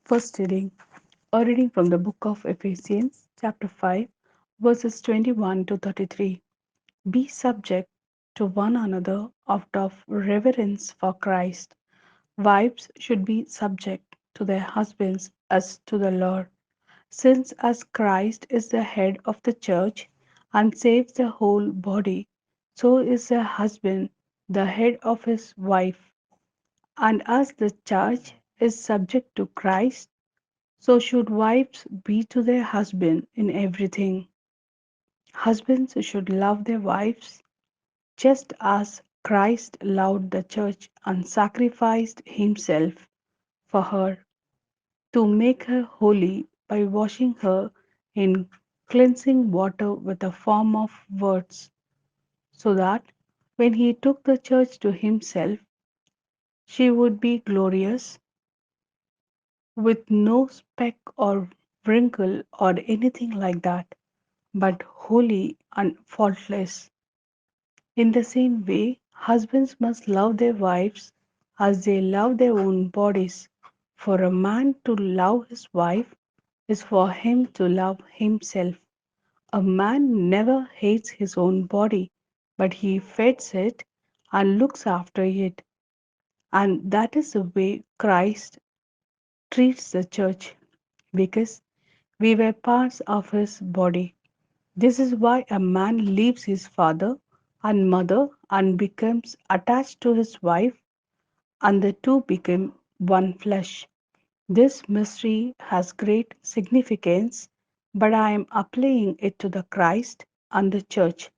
First reading, a reading from the book of Ephesians, chapter 5, verses 21 to 33. Be subject to one another out of reverence for Christ. Wives should be subject to their husbands as to the Lord, since as Christ is the head of the church and saves the whole body, so is the husband the head of his wife. And as the church is subject to Christ, so should wives be to their husband in everything. Husbands should love their wives just as Christ loved the church and sacrificed himself for her to make her holy by washing her in cleansing water with a form of words, so that when he took the church to himself, she would be glorious, with no speck or wrinkle or anything like that, but holy and faultless. In the same way, husbands must love their wives as they love their own bodies. For a man to love his wife is for him to love himself. A man never hates his own body, but he feeds it and looks after it. And that is the way Christ treats the church, because we were parts of his body. This is why a man leaves his father and mother and becomes attached to his wife, and the two become one flesh. This mystery has great significance, but I am applying it to the Christ and the church.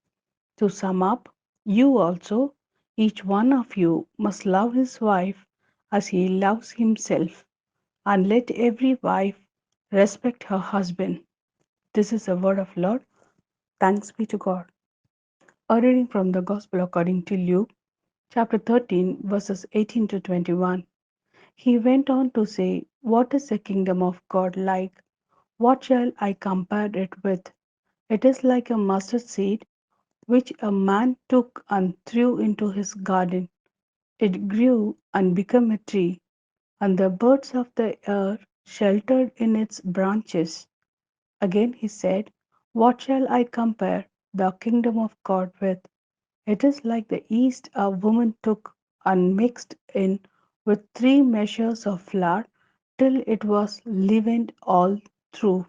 To sum up, you also, each one of you, must love his wife as he loves himself, and let every wife respect her husband. This is the word of Lord. Thanks be to God. A reading from the Gospel according to Luke, chapter 13, verses 18 to 21. He went on to say, what is the kingdom of God like? What shall I compare it with? It is like a mustard seed which a man took and threw into his garden. It grew and became a tree, and the birds of the air sheltered in its branches. Again he said, what shall I compare the kingdom of God with? It is like the yeast a woman took and mixed in with 3 measures of flour till it was leavened all through.